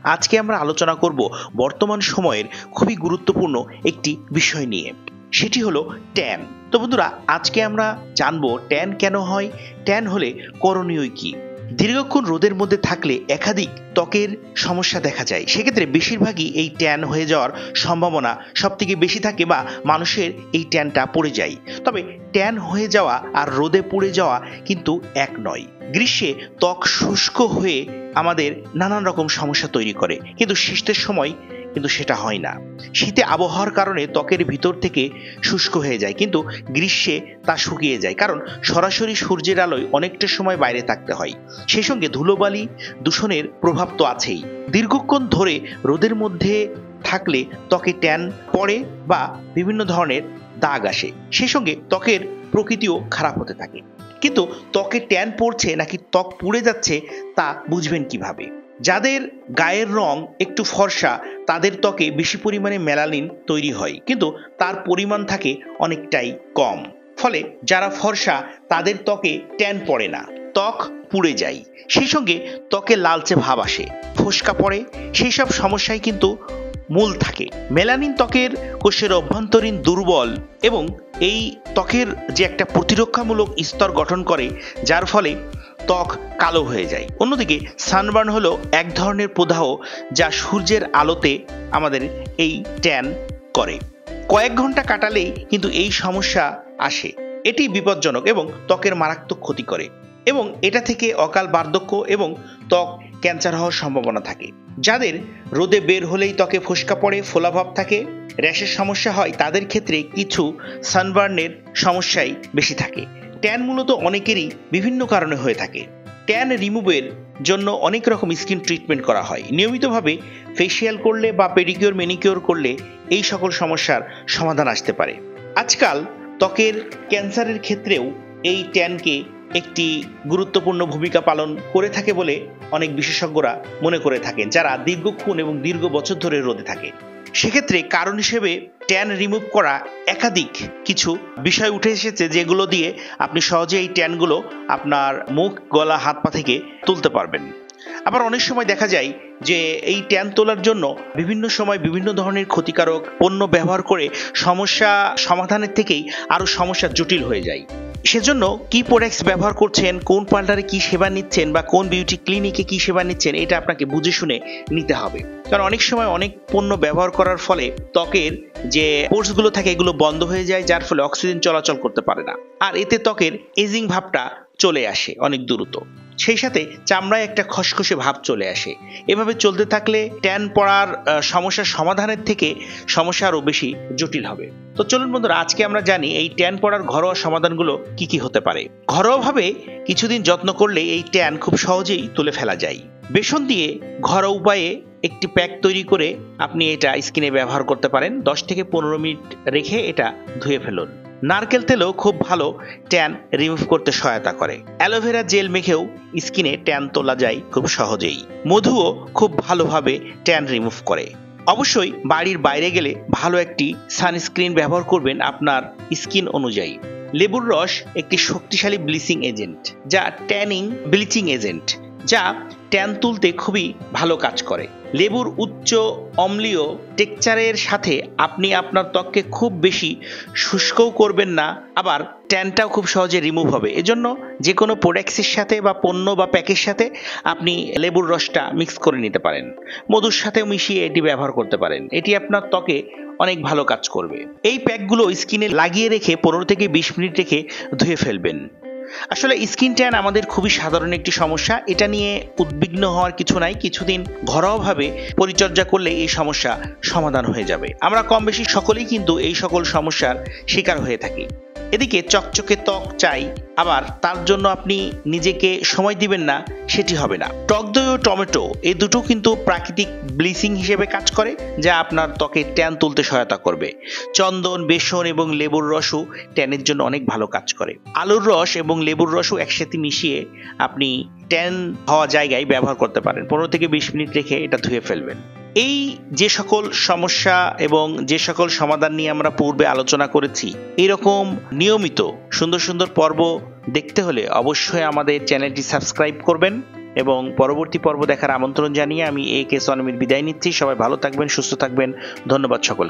আজকে আমরা আলোচনা করব বর্তমান সময়ের খুবই গুরুত্বপূর্ণ একটি বিষয় নিয়ে, সেটি হলো ট্যান। তো বন্ধুরা, আজকে আমরা জানবো ট্যান কেন হয়, ট্যান হলে করণীয় কি। দীর্ঘক্ষণ রোদের মধ্যে থাকলে একাধিক ত্বকের সমস্যা দেখা যায়, সেক্ষেত্রে বেশিরভাগই এই ট্যান হয়ে যাওয়ার সম্ভাবনা সবথেকে বেশি থাকে বা মানুষের এই ট্যানটা পড়ে যায়। তবে ট্যান হয়ে যাওয়া আর রোদে পুড়ে যাওয়া কিন্তু এক নয়। গ্রীষ্মে ত্বক শুষ্ক হয়ে আমাদের নানান রকম সমস্যা তৈরি করে, কিন্তু শীতের সময় কিন্তু সেটা হয় না। শীতে আবহাওয়ার কারণে ত্বকের ভিতর থেকে শুষ্ক হয়ে যায়, কিন্তু গ্রীষ্মে তা শুকিয়ে যায়, কারণ সরাসরি সূর্যের আলোয় অনেকটা সময় বাইরে থাকতে হয়। সেই সঙ্গে ধুলোবালি দূষণের প্রভাব তো আছেই। দীর্ঘক্ষণ ধরে রোদের মধ্যে থাকলে ত্বকে ট্যান পড়ে বা বিভিন্ন ধরনের দাগ আসে, সেই সঙ্গে ত্বকের প্রকৃতিও খারাপ হতে থাকে। কিন্তু ত্বকে ট্যান পড়ছে নাকি ত্বক পুড়ে যাচ্ছে তা বুঝবেন কিভাবে? যাদের গায়ের রং একটু ফর্সা তাদের ত্বকে বেশি পরিমাণে মেলানিন তৈরি হয়, কিন্তু তার পরিমাণ থাকে অনেকটাই কম। ফলে যারা ফর্সা তাদের ত্বকে ট্যান পড়ে না, ত্বক পুড়ে যায়। সেই সঙ্গে ত্বকে লালচে ভাব আসে, ফোস্কা পড়ে, সেই সব সমস্যায় কিন্তু মূল থাকে। মেলানিন ত্বকের কোষের অভ্যন্তরীণ দুর্বল এবং এই ত্বকের যে একটা প্রতিরক্ষামূলক স্তর গঠন করে, যার ফলে ত্বক কালো হয়ে যায়। অন্যদিকে সানবার্ন হলো এক ধরনের প্রদাহ যা সূর্যের আলোতে আমাদের এই ট্যান করে। কয়েক ঘন্টা কাটালেই কিন্তু এই সমস্যা আসে। এটি বিপজ্জনক এবং ত্বকের মারাত্মক ক্ষতি করে, এবং এটা থেকে অকাল বার্ধক্য এবং ত্বক ক্যান্সার হওয়ার সম্ভাবনা থাকে। যাদের রোদে বের হলেই ত্বকে ফোস্কা পড়ে, ফোলাভাব থাকে, র্যাশের সমস্যা হয়, তাদের ক্ষেত্রে কিছু সানবার্নের সমস্যাই বেশি থাকে। ট্যান মূলত অনেকেরই বিভিন্ন কারণে হয়ে থাকে। ট্যান রিমুভের জন্য অনেক রকম স্কিন ট্রিটমেন্ট করা হয়। নিয়মিতভাবে ফেসিয়াল করলে বা পেডিকিওর ম্যানিকিওর করলে এই সকল সমস্যার সমাধান আসতে পারে। আজকাল ত্বকের ক্যান্সারের ক্ষেত্রেও এই ট্যানকে একটি গুরুত্বপূর্ণ ভূমিকা পালন করে থাকে বলে অনেক বিশেষজ্ঞরা মনে করে থাকেন, যারা দীর্ঘক্ষণ এবং দীর্ঘ বছর ধরে রোদে থাকে। সেক্ষেত্রে কারণ হিসেবে ট্যান রিমুভ করা একাধিক কিছু বিষয় উঠে এসেছে, যেগুলো দিয়ে আপনি সহজে এই ট্যানগুলো আপনার মুখ, গলা, হাত পা থেকে তুলতে পারবেন। আবার অনেক সময় দেখা যায় যে এই ট্যান তোলার জন্য বিভিন্ন সময় বিভিন্ন ধরনের ক্ষতিকারক পণ্য ব্যবহার করে সমস্যা সমাধানের থেকেই আরও সমস্যা জটিল হয়ে যায়। সেজন্য কি প্রোডাক্টস ব্যবহার করছেন, কোন পার্লারে কি সেবা নিচ্ছেন বা কোন বিউটি ক্লিনিকে কি সেবা নিচ্ছেন, এটা আপনাকে বুঝে শুনে নিতে হবে। কারণ অনেক সময় অনেক পণ্য ব্যবহার করার ফলে ত্বকের যে পোর্সগুলো থাকে এগুলো বন্ধ হয়ে যায়, যার ফলে অক্সিজেন চলাচল করতে পারে না, আর এতে ত্বকের এজিং ভাবটা চলে আসে অনেক দ্রুত। সেই সাথে চামড়ায় একটা খসখসে ভাব চলে আসে। এভাবে চলতে থাকলে ট্যান পড়ার সমস্যার সমাধানের থেকে সমস্যা আরও বেশি জটিল হবে। তো চলুন বন্ধুরা, আজকে আমরা জানি এই ট্যান পড়ার ঘরোয়া সমাধানগুলো কি কি হতে পারে। ঘরোয়াভাবে কিছুদিন যত্ন করলে এই ট্যান খুব সহজেই তুলে ফেলা যায়। বেসন দিয়ে ঘরোয়া উপায়ে একটি প্যাক তৈরি করে আপনি এটা স্কিনে ব্যবহার করতে পারেন। 10 থেকে 15 মিনিট রেখে এটা ধুয়ে ফেলুন। নারকেল তেলও খুব ভালো ট্যান রিমুভ করতে সহায়তা করে। অ্যালোভেরা জেল মেখেও স্কিনে ট্যান তোলা যায় খুব সহজেই। মধুও খুব ভালোভাবে ট্যান রিমুভ করে। অবশ্যই বাড়ির বাইরে গেলে ভালো একটি সানস্ক্রিন ব্যবহার করবেন আপনার স্কিন অনুযায়ী। লেবুর রস একটি শক্তিশালী ব্লিচিং এজেন্ট, যা ট্যানিং ব্লিচিং এজেন্ট, যা ট্যান তুলতে খুবই ভালো কাজ করে। লেবুর উচ্চ অম্লীয় টেক্সচারের সাথে আপনি আপনার ত্বককে খুব বেশি শুষ্কও করবেন না, আবার ট্যানটাও খুব সহজে রিমুভ হবে। এজন্য যে কোনো প্রোডাক্টসের সাথে বা পণ্য বা প্যাকের সাথে আপনি লেবুর রসটা মিক্স করে নিতে পারেন। মধুর সাথেও মিশিয়ে এটি ব্যবহার করতে পারেন। এটি আপনার ত্বকে অনেক ভালো কাজ করবে। এই প্যাকগুলো স্কিনে লাগিয়ে রেখে 15 থেকে 20 মিনিট রেখে ধুয়ে ফেলবেন। আসলে স্কিন ট্যান আমাদের খুবই সাধারণ একটি সমস্যা, এটা নিয়ে উদ্বিগ্ন হওয়ার কিছু নাই। কিছুদিন ঘরোয়াভাবে পরিচর্যা করলে এই সমস্যা সমাধান হয়ে যাবে। আমরা কম বেশি সকলেই কিন্তু এই সকল সমস্যার শিকার হয়ে থাকি। এদিকে চকচকে ত্বক চাই, আবার তার জন্য আপনি নিজেকে সময় দিবেন না, সেটি হবে না। টক দই ও টমেটো এই দুটো কিন্তু প্রাকৃতিক ব্লিচিং হিসেবে কাজ করে, যা আপনার ত্বকে ট্যান তুলতে সহায়তা করবে। চন্দন, বেসন এবং লেবুর রসও ট্যানের জন্য অনেক ভালো কাজ করে। আলুর রস এবং লেবুর রসও একসাথে মিশিয়ে আপনি ট্যান হওয়া জায়গায় ব্যবহার করতে পারেন। 15 থেকে 20 মিনিট রেখে এটা ধুয়ে ফেলবেন। এই যে সকল সমস্যা এবং যে সকল সমাধান নিয়ে আমরা পূর্বে আলোচনা করেছি, এরকম নিয়মিত সুন্দর সুন্দর পর্ব দেখতে হলে অবশ্যই আমাদের চ্যানেলটি সাবস্ক্রাইব করবেন এবং পরবর্তী পর্ব দেখার আমন্ত্রণ জানিয়ে আমি AK সনমির বিদায় নিচ্ছি। সবাই ভালো থাকবেন, সুস্থ থাকবেন। ধন্যবাদ সকলকে।